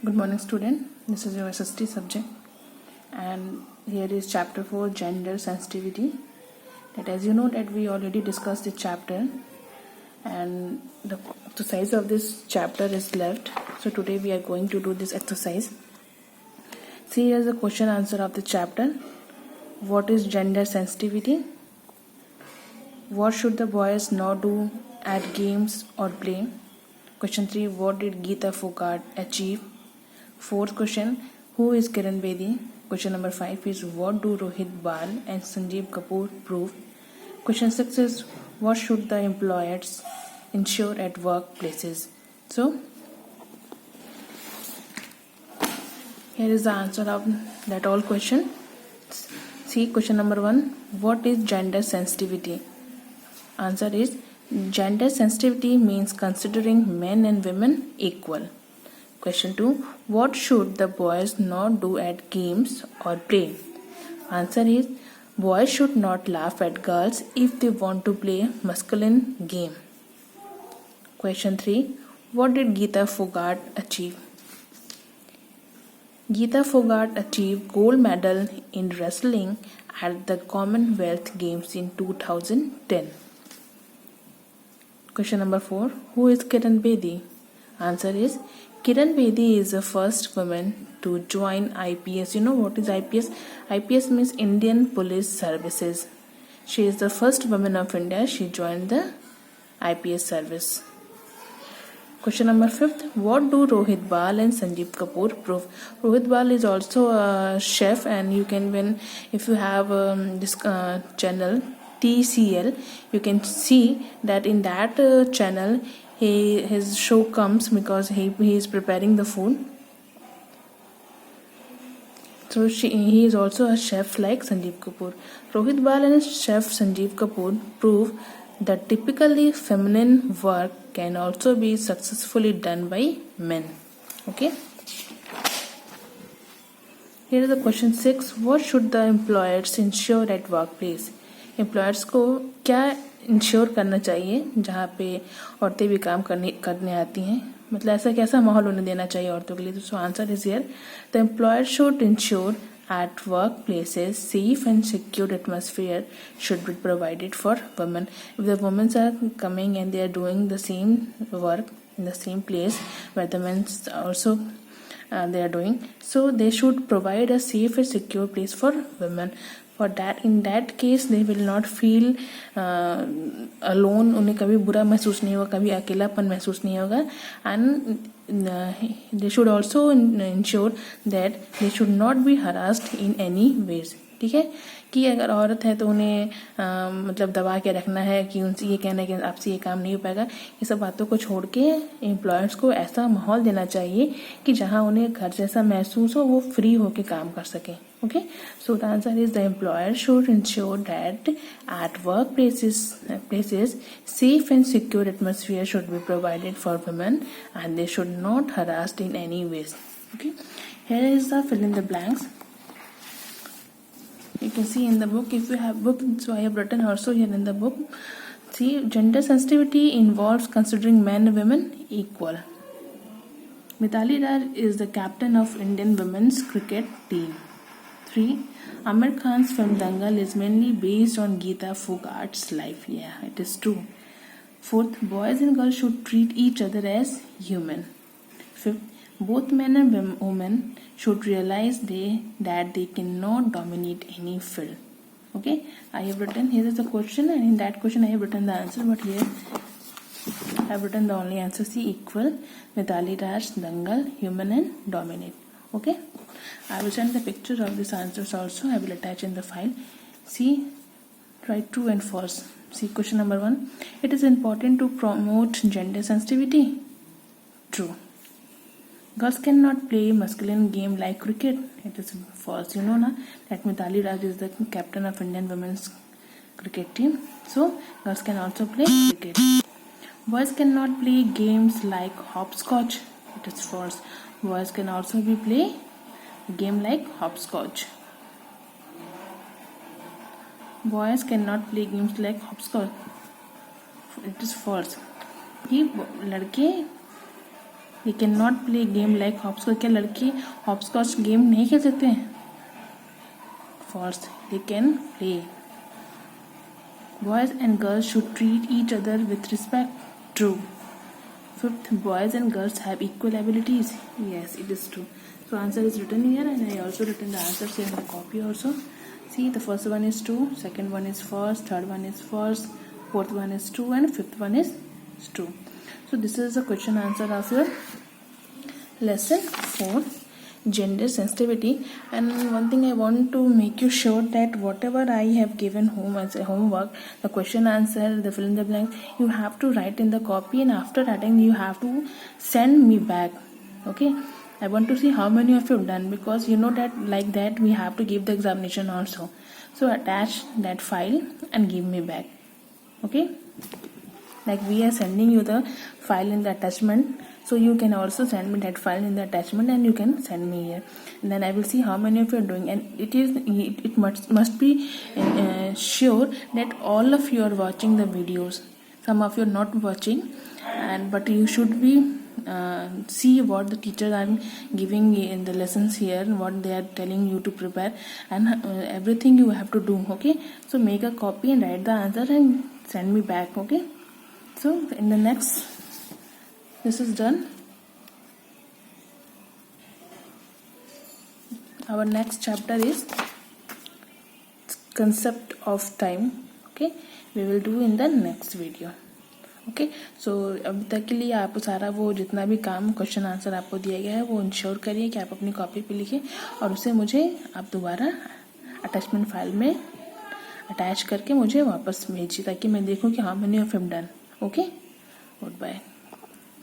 Good morning, student. This is your SST subject, and here is chapter 4, gender sensitivity. That, as you know, that we already discussed this chapter, and the exercise of this chapter is left. So today we are going to do this exercise. See, here's the question answer of the chapter. What is gender sensitivity? What should the boys not do at games or play? Question 3. What did Geeta Fogart achieve? Fourth question, who is Kiran Bedi? Question number 5 is, what do Rohit Bal and Sanjeev Kapoor prove? Question 6 is, what should the employers ensure at workplaces? So, here is the answer of that all question. See, question number 1, what is gender sensitivity? Answer is, gender sensitivity means considering men and women equal. Question 2. What should the boys not do at games or play? Answer is, boys should not laugh at girls if they want to play masculine game. Question 3. What did Geeta Fogart achieve? Geeta Fogart achieved gold medal in wrestling at the Commonwealth Games in 2010. Question number 4. Who is Kiran Bedi? Answer is, Kiran Bedi is the first woman to join IPS. You know what is IPS? IPS means Indian Police Services. She is the first woman of India. She joined the IPS service. Question number 5. What do Rohit Bal and Sanjeev Kapoor prove? Rohit Bal is also a chef, and you can win if you have this channel TCL. You can see that in that channel his show comes because he is preparing the food. So he is also a chef like Sanjeev Kapoor. Rohit Bal and chef Sanjeev Kapoor prove that typically feminine work can also be successfully done by men. Okay. Here is the question 6. What should the employers ensure at workplace? Employers को क्या ensure करना चाहिए जहाँ पे औरतें भी काम करने आती हैं, मतलब ऐसा कैसा माहौल उन्हें देना चाहिए औरतों के लिए? So answer is here, the employer should ensure at workplaces safe and secure atmosphere should be provided for women. If the women are coming and they are doing the same work in the same place where the men also they are doing, so they should provide a safe and secure place for women. For that, in that case they will not feel alone. उन्हें कभी बुरा महसूस नहीं होगा, कभी अकेलापन महसूस नहीं होगा. And they should also ensure that they should not be harassed in any ways. ठीक है, कि अगर औरत है तो उन्हें मतलब दबा के रखना है कि उनसे ये कहना है कि आपसे ये काम नहीं हो पाएगा. ये सब बातों को छोड़ के एम्प्लॉयर्स को ऐसा माहौल देना चाहिए कि जहाँ उन्हें घर जैसा महसूस हो, वो फ्री होके काम कर सकें. Okay, so the answer is, the employer should ensure that at workplaces safe and secure atmosphere should be provided for women, and they should not harassed in any ways. Okay, here is the fill in the blanks. You can see in the book, if you have book, so I have written also here in the book. See, gender sensitivity involves considering men and women equal. Mithali Raj is the captain of Indian women's cricket team. 3. Amir Khan's film Dangal is mainly based on Geeta Fogart's life. Yeah, it is true. 4th, boys and girls should treat each other as human. 5th, both men and women should realize that they cannot dominate any field. Okay, I have written, here is the question, and in that question I have written the answer, but here I have written the only answer. See, equal, Mithali Raj, Dangal, human and dominate. Okay, I will send the picture of these answers also. I will attach in the file. See, write true and false. See, question number 1. It is important to promote gender sensitivity. True. Girls cannot play masculine game like cricket. It is false. You know na that Mithali Raj is the captain of Indian women's cricket team. So girls can also play cricket. Boys cannot play games like hopscotch. It is false. Boys can also play a game like hopscotch. Boys cannot play games like hopscotch. It is false. कि लड़के they can not play game like hopscotch. क्या लड़के hopscotch game नहीं खेल सकते हैं? False. They can play. Boys and girls should treat each other with respect. True. Fifth, boys and girls have equal abilities. Yes, it is true. So answer is written here, and I also written the answers here in the copy also. See, the first one is true, second one is false, third one is false, fourth one is true, and fifth one is true. So this is the question answer of your lesson 4, gender sensitivity. And one thing I want to make you sure that whatever I have given home as a homework, the question answer, the fill in the blank, you have to write in the copy, and after writing you have to send me back. Okay, I want to see how many of you have done, because you know that like that we have to give the examination also. So attach that file and give me back. Okay, like we are sending you the file in the attachment, so you can also send me that file in the attachment and you can send me here, and then I will see how many of you are doing. And it must be sure that all of you are watching the videos. Some of you are not watching, and but you should be see what the teachers are giving in the lessons here, what they are telling you to prepare, and everything you have to do. Okay, so make a copy and write the answer and send me back. Okay, so in the next, this is done. Our next chapter is concept of time. Okay, we will do in the next video. Okay, so अभी तक के लिए आप सारा वो जितना भी काम क्वेश्चन आंसर आपको दिया गया है वो इंश्योर करिए कि आप अपनी कॉपी पे लिखिए, और उसे मुझे आप दोबारा अटैचमेंट फाइल में अटैच करके मुझे वापस भेजिए, ताकि मैं देखूं कि how many of have done. Okay, good bye.